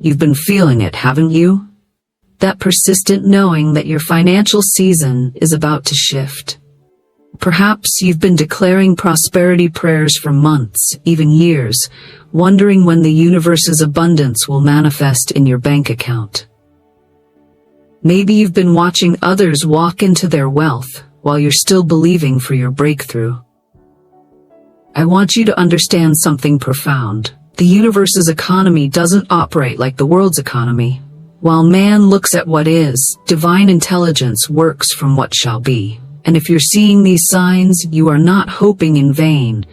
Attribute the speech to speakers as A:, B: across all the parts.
A: You've been feeling it, haven't you? That persistent knowing that your financial season is about to shift. Perhaps you've been declaring prosperity prayers for months, even years, wondering when the universe's abundance will manifest in your bank account. Maybe you've been watching others walk into their wealth while you're still believing for your breakthrough. I want you to understand something profound. The universe's economy doesn't operate like the world's economy. While man looks at what is, divine intelligence works from what shall be. And if you're seeing these signs, you are not hoping in vain.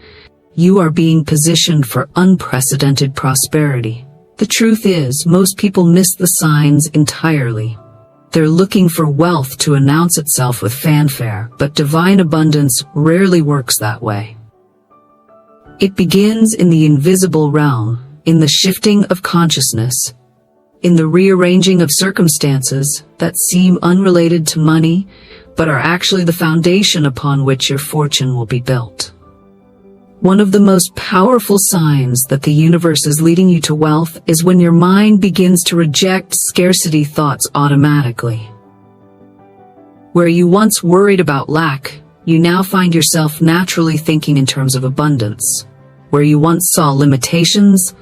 A: You are being positioned for unprecedented prosperity. The truth is, most people miss the signs entirely. They're looking for wealth to announce itself with fanfare, but divine abundance rarely works that way. It begins in the invisible realm, in the shifting of consciousness, in the rearranging of circumstances that seem unrelated to money, but are actually the foundation upon which your fortune will be built. One of the most powerful signs that the universe is leading you to wealth is when your mind begins to reject scarcity thoughts automatically. Where you once worried about lack, you now find yourself naturally thinking in terms of abundance. Where you once saw limitations,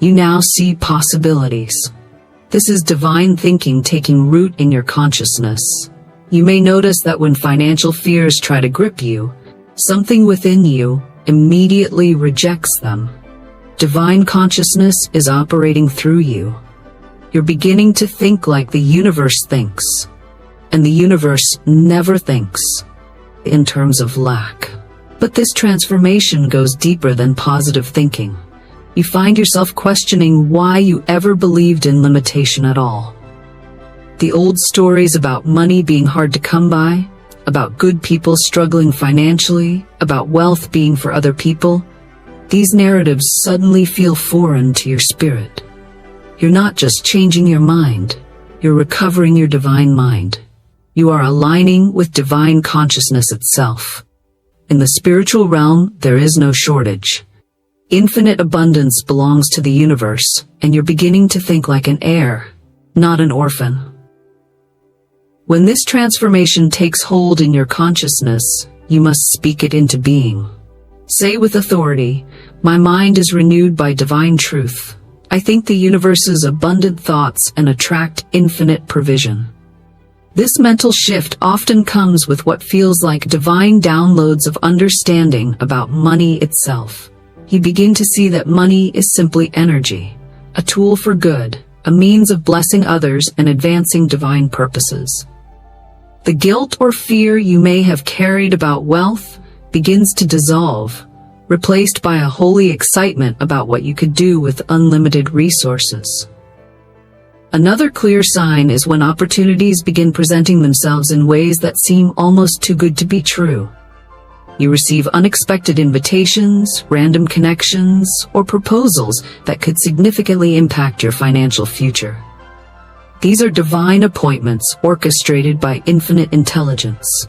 A: you now see possibilities. This is divine thinking taking root in your consciousness. You may notice that when financial fears try to grip you, something within you immediately rejects them. Divine consciousness is operating through you. You're beginning to think like the universe thinks. And the universe never thinks in terms of lack. But this transformation goes deeper than positive thinking. You find yourself questioning why you ever believed in limitation at all. The old stories about money being hard to come by, about good people struggling financially, about wealth being for other people, these narratives suddenly feel foreign to your spirit. You're not just changing your mind, you're recovering your divine mind. You are aligning with divine consciousness itself. In the spiritual realm, there is no shortage. Infinite abundance belongs to the universe, and you're beginning to think like an heir, not an orphan. When this transformation takes hold in your consciousness, you must speak it into being. Say with authority, "My mind is renewed by divine truth. I think the universe's abundant thoughts and attract infinite provision." This mental shift often comes with what feels like divine downloads of understanding about money itself. You begin to see that money is simply energy, a tool for good, a means of blessing others and advancing divine purposes. The guilt or fear you may have carried about wealth begins to dissolve, replaced by a holy excitement about what you could do with unlimited resources. Another clear sign is when opportunities begin presenting themselves in ways that seem almost too good to be true. You receive unexpected invitations, random connections, or proposals that could significantly impact your financial future. These are divine appointments orchestrated by infinite intelligence.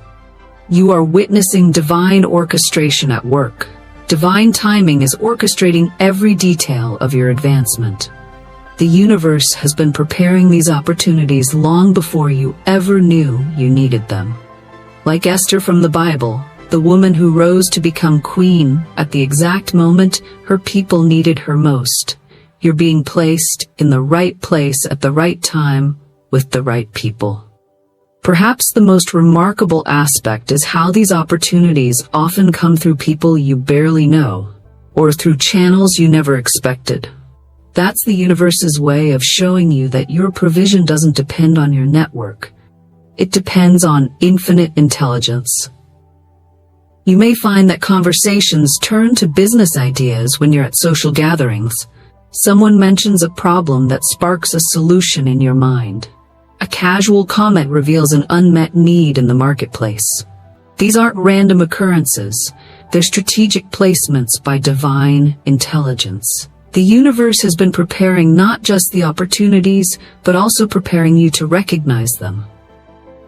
A: You are witnessing divine orchestration at work. Divine timing is orchestrating every detail of your advancement. The universe has been preparing these opportunities long before you ever knew you needed them. Like Esther from the Bible, the woman who rose to become queen at the exact moment her people needed her most. You're being placed in the right place at the right time with the right people. Perhaps the most remarkable aspect is how these opportunities often come through people you barely know, or through channels you never expected. That's the universe's way of showing you that your provision doesn't depend on your network. It depends on infinite intelligence. You may find that conversations turn to business ideas when you're at social gatherings. Someone mentions a problem that sparks a solution in your mind. A casual comment reveals an unmet need in the marketplace. These aren't random occurrences. They're strategic placements by divine intelligence. The universe has been preparing not just the opportunities, but also preparing you to recognize them.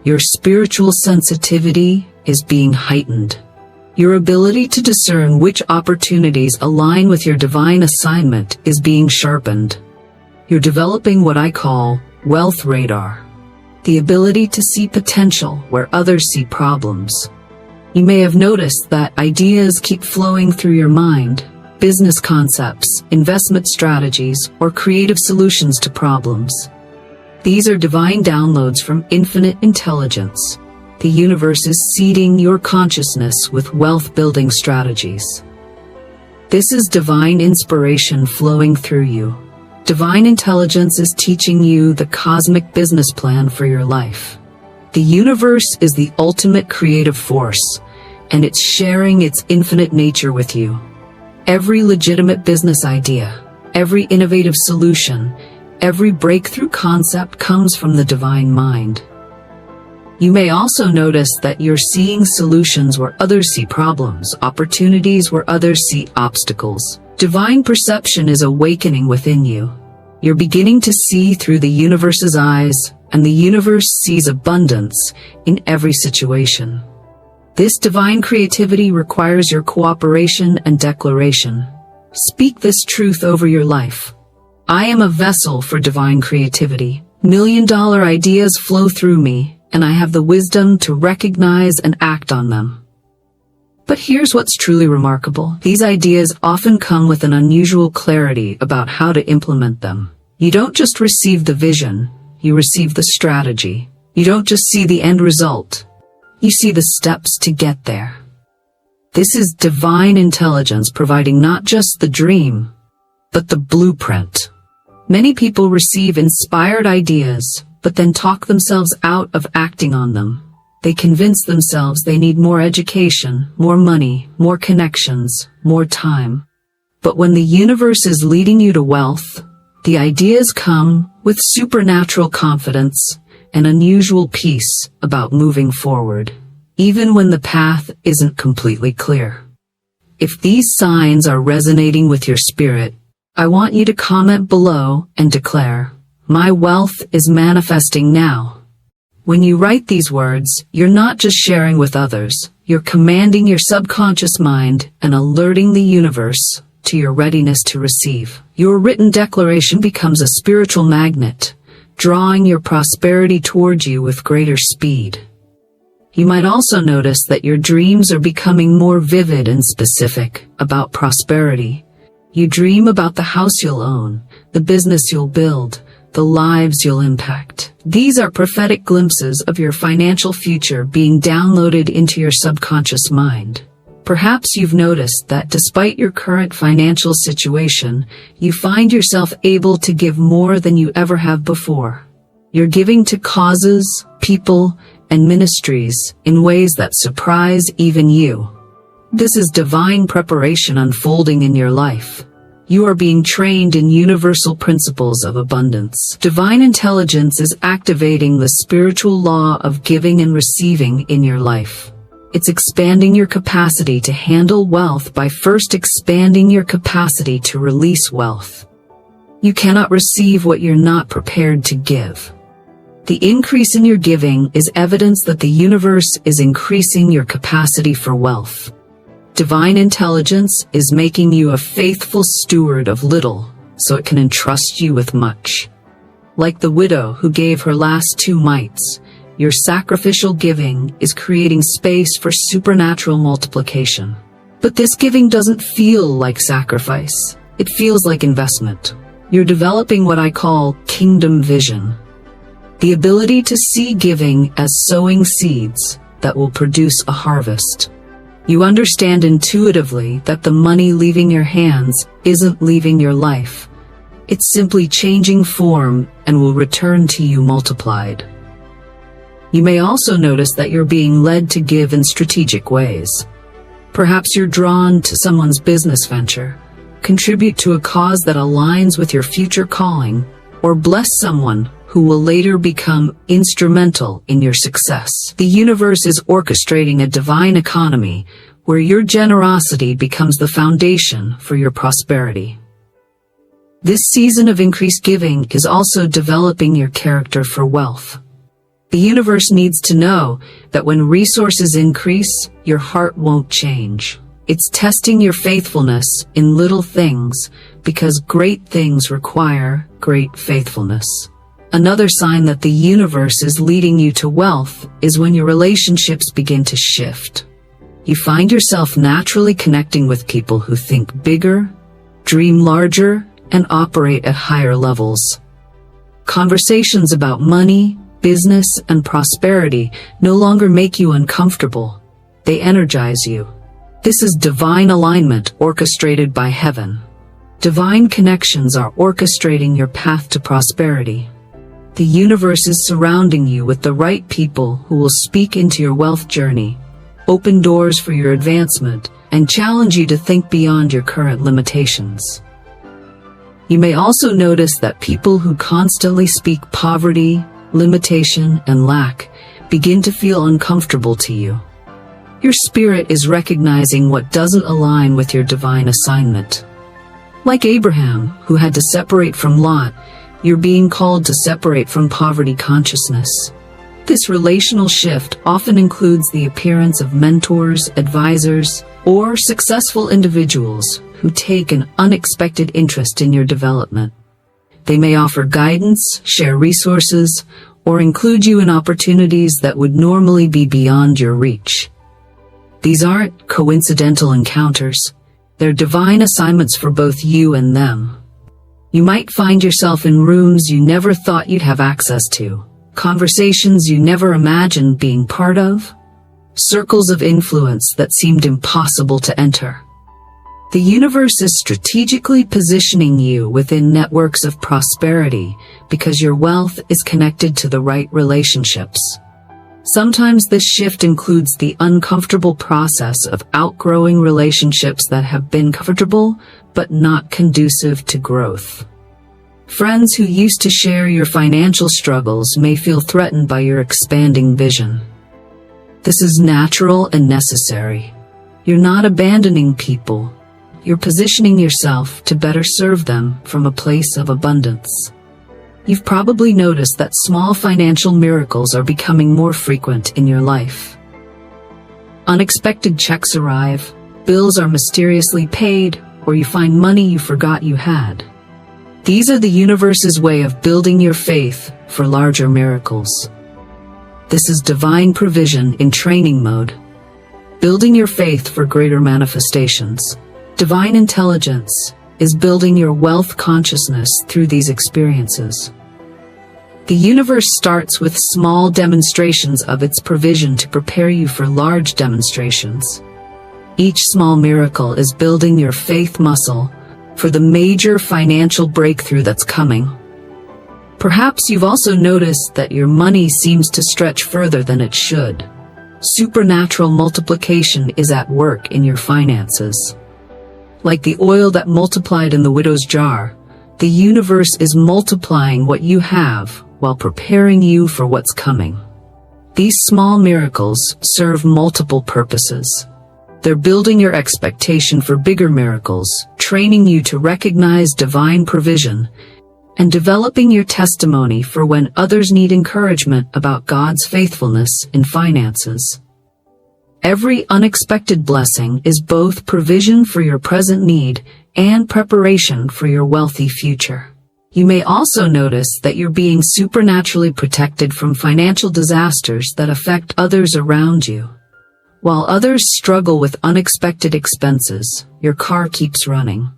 A: Your spiritual sensitivity is being heightened. Your ability to discern which opportunities align with your divine assignment is being sharpened. You're developing what I call wealth radar, the ability to see potential where others see problems. You may have noticed that ideas keep flowing through your mind, business concepts, investment strategies, or creative solutions to problems. These are divine downloads from infinite intelligence. The universe is seeding your consciousness with wealth-building strategies. This is divine inspiration flowing through you. Divine intelligence is teaching you the cosmic business plan for your life. The universe is the ultimate creative force, and it's sharing its infinite nature with you. Every legitimate business idea, every innovative solution, every breakthrough concept comes from the divine mind. You may also notice that you're seeing solutions where others see problems, opportunities where others see obstacles. Divine perception is awakening within you. You're beginning to see through the universe's eyes, and the universe sees abundance in every situation. This divine creativity requires your cooperation and declaration. Speak this truth over your life. I am a vessel for divine creativity. $1,000,000 ideas flow through me, and I have the wisdom to recognize and act on them. But here's what's truly remarkable. These ideas often come with an unusual clarity about how to implement them. You don't just receive the vision, you receive the strategy. You don't just see the end result, you see the steps to get there. This is divine intelligence providing not just the dream, but the blueprint. Many people receive inspired ideas, but then talk themselves out of acting on them. They convince themselves they need more education, more money, more connections, more time. But when the universe is leading you to wealth, the ideas come with supernatural confidence and unusual peace about moving forward, even when the path isn't completely clear. If these signs are resonating with your spirit, I want you to comment below and declare, "My wealth is manifesting now." When you write these words, you're not just sharing with others, you're commanding your subconscious mind and alerting the universe to your readiness to receive. Your written declaration becomes a spiritual magnet, drawing your prosperity towards you with greater speed. You might also notice that your dreams are becoming more vivid and specific about prosperity. You dream about the house you'll own, the business you'll build, the lives you'll impact. These are prophetic glimpses of your financial future being downloaded into your subconscious mind. Perhaps you've noticed that despite your current financial situation, you find yourself able to give more than you ever have before. You're giving to causes, people, and ministries in ways that surprise even you. This is divine preparation unfolding in your life. You are being trained in universal principles of abundance. Divine intelligence is activating the spiritual law of giving and receiving in your life. It's expanding your capacity to handle wealth by first expanding your capacity to release wealth. You cannot receive what you're not prepared to give. The increase in your giving is evidence that the universe is increasing your capacity for wealth. Divine intelligence is making you a faithful steward of little, so it can entrust you with much. Like the widow who gave her last 2 mites, your sacrificial giving is creating space for supernatural multiplication. But this giving doesn't feel like sacrifice. It feels like investment. You're developing what I call kingdom vision. The ability to see giving as sowing seeds that will produce a harvest. You understand intuitively that the money leaving your hands isn't leaving your life. It's simply changing form and will return to you multiplied. You may also notice that you're being led to give in strategic ways. Perhaps you're drawn to someone's business venture, contribute to a cause that aligns with your future calling, or bless someone who will later become instrumental in your success. The universe is orchestrating a divine economy where your generosity becomes the foundation for your prosperity. This season of increased giving is also developing your character for wealth. The universe needs to know that when resources increase, your heart won't change. It's testing your faithfulness in little things because great things require great faithfulness. Another sign that the universe is leading you to wealth is when your relationships begin to shift. You find yourself naturally connecting with people who think bigger, dream larger, and operate at higher levels. Conversations about money, business, and prosperity no longer make you uncomfortable. They energize you. This is divine alignment orchestrated by heaven. Divine connections are orchestrating your path to prosperity. The universe is surrounding you with the right people who will speak into your wealth journey, open doors for your advancement, and challenge you to think beyond your current limitations. You may also notice that people who constantly speak poverty, limitation, and lack begin to feel uncomfortable to you. Your spirit is recognizing what doesn't align with your divine assignment. Like Abraham, who had to separate from Lot, you're being called to separate from poverty consciousness. This relational shift often includes the appearance of mentors, advisors, or successful individuals who take an unexpected interest in your development. They may offer guidance, share resources, or include you in opportunities that would normally be beyond your reach. These aren't coincidental encounters. They're divine assignments for both you and them. You might find yourself in rooms you never thought you'd have access to, conversations you never imagined being part of, circles of influence that seemed impossible to enter. The universe is strategically positioning you within networks of prosperity because your wealth is connected to the right relationships. Sometimes this shift includes the uncomfortable process of outgrowing relationships that have been comfortable but not conducive to growth. Friends who used to share your financial struggles may feel threatened by your expanding vision. This is natural and necessary. You're not abandoning people. You're positioning yourself to better serve them from a place of abundance. You've probably noticed that small financial miracles are becoming more frequent in your life. Unexpected checks arrive, bills are mysteriously paid, or you find money you forgot you had. These are the universe's way of building your faith for larger miracles. This is divine provision in training mode, building your faith for greater manifestations. Divine intelligence is building your wealth consciousness through these experiences. The universe starts with small demonstrations of its provision to prepare you for large demonstrations. Each small miracle is building your faith muscle for the major financial breakthrough that's coming. Perhaps you've also noticed that your money seems to stretch further than it should. Supernatural multiplication is at work in your finances. Like the oil that multiplied in the widow's jar, the universe is multiplying what you have while preparing you for what's coming. These small miracles serve multiple purposes. They're building your expectation for bigger miracles, training you to recognize divine provision, and developing your testimony for when others need encouragement about God's faithfulness in finances. Every unexpected blessing is both provision for your present need and preparation for your wealthy future. You may also notice that you're being supernaturally protected from financial disasters that affect others around you. While others struggle with unexpected expenses, your car keeps running.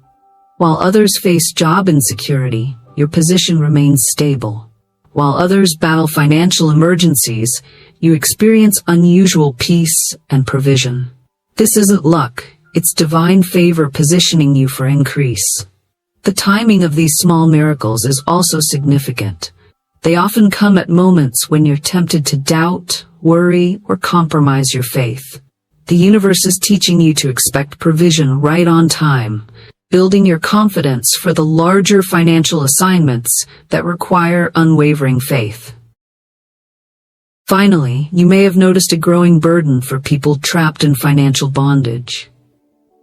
A: While others face job insecurity, your position remains stable. While others battle financial emergencies, you experience unusual peace and provision. This isn't luck, it's divine favor positioning you for increase. The timing of these small miracles is also significant. They often come at moments when you're tempted to doubt, worry, or compromise your faith. The universe is teaching you to expect provision right on time, building your confidence for the larger financial assignments that require unwavering faith. Finally, you may have noticed a growing burden for people trapped in financial bondage.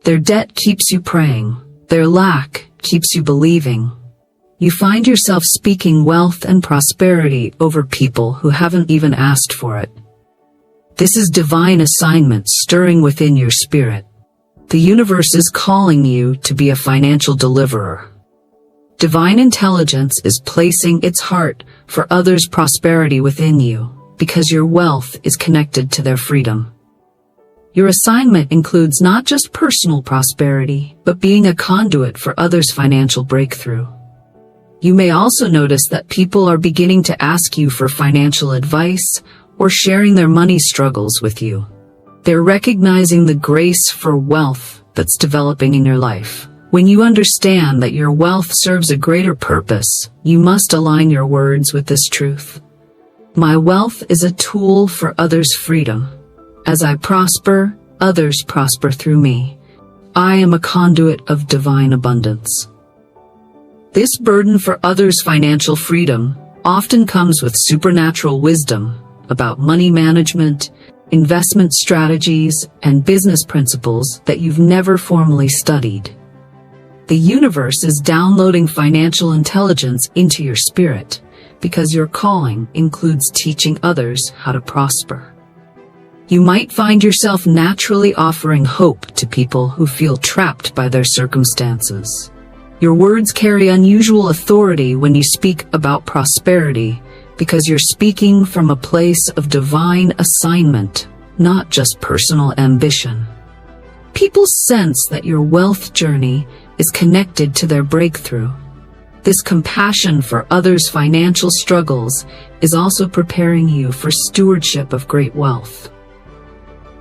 A: Their debt keeps you praying. Their lack keeps you believing. You find yourself speaking wealth and prosperity over people who haven't even asked for it. This is divine assignment stirring within your spirit. The universe is calling you to be a financial deliverer. Divine intelligence is placing its heart for others' prosperity within you, because your wealth is connected to their freedom. Your assignment includes not just personal prosperity, but being a conduit for others' financial breakthrough. You may also notice that people are beginning to ask you for financial advice or sharing their money struggles with you. They're recognizing the grace for wealth that's developing in your life. When you understand that your wealth serves a greater purpose, you must align your words with this truth. My wealth is a tool for others' freedom. As I prosper, others prosper through me. I am a conduit of divine abundance. This burden for others' financial freedom often comes with supernatural wisdom about money management, investment strategies, and business principles that you've never formally studied. The universe is downloading financial intelligence into your spirit because your calling includes teaching others how to prosper. You might find yourself naturally offering hope to people who feel trapped by their circumstances. Your words carry unusual authority when you speak about prosperity because you're speaking from a place of divine assignment, not just personal ambition. People sense that your wealth journey is connected to their breakthrough. This compassion for others' financial struggles is also preparing you for stewardship of great wealth.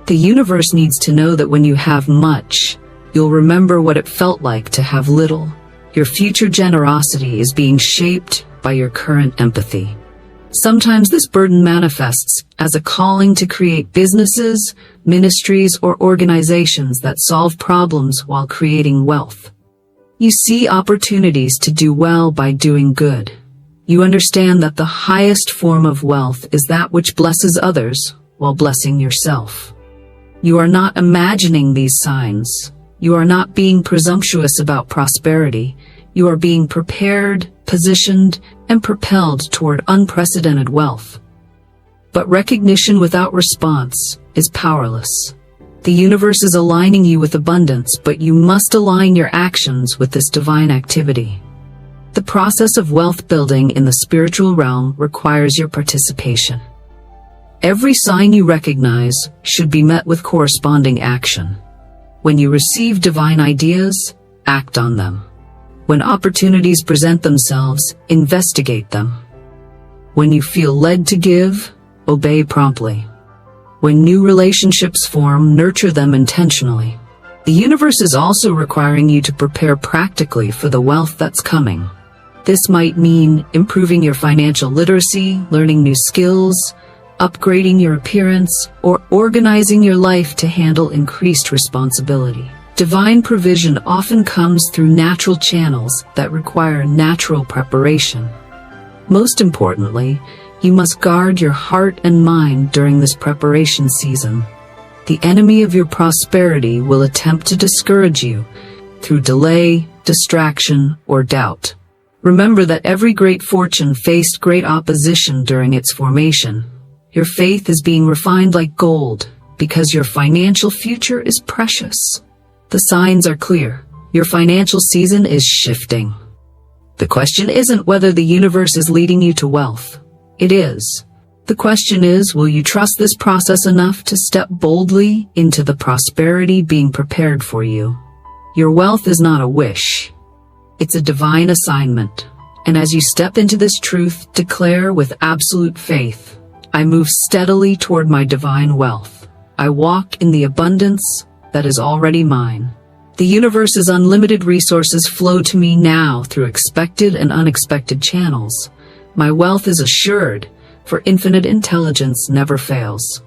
A: The universe needs to know that when you have much, you'll remember what it felt like to have little. Your future generosity is being shaped by your current empathy. Sometimes this burden manifests as a calling to create businesses, ministries, or organizations that solve problems while creating wealth. You see opportunities to do well by doing good. You understand that the highest form of wealth is that which blesses others while blessing yourself. You are not imagining these signs. You are not being presumptuous about prosperity. You are being prepared, positioned, and propelled toward unprecedented wealth. But recognition without response is powerless. The universe is aligning you with abundance, but you must align your actions with this divine activity. The process of wealth building in the spiritual realm requires your participation. Every sign you recognize should be met with corresponding action. When you receive divine ideas, act on them. When opportunities present themselves, investigate them. When you feel led to give, obey promptly. When new relationships form, nurture them intentionally. The universe is also requiring you to prepare practically for the wealth that's coming. This might mean improving your financial literacy, learning new skills, upgrading your appearance, or organizing your life to handle increased responsibility. Divine provision often comes through natural channels that require natural preparation. Most importantly, you must guard your heart and mind during this preparation season. The enemy of your prosperity will attempt to discourage you through delay, distraction, or doubt. Remember that every great fortune faced great opposition during its formation. Your faith is being refined like gold because your financial future is precious. The signs are clear. Your financial season is shifting. The question isn't whether the universe is leading you to wealth. It is. The question is, will you trust this process enough to step boldly into the prosperity being prepared for you? Your wealth is not a wish. It's a divine assignment. And as you step into this truth, declare with absolute faith, I move steadily toward my divine wealth. I walk in the abundance that is already mine. The universe's unlimited resources flow to me now through expected and unexpected channels. My wealth is assured, for infinite intelligence never fails.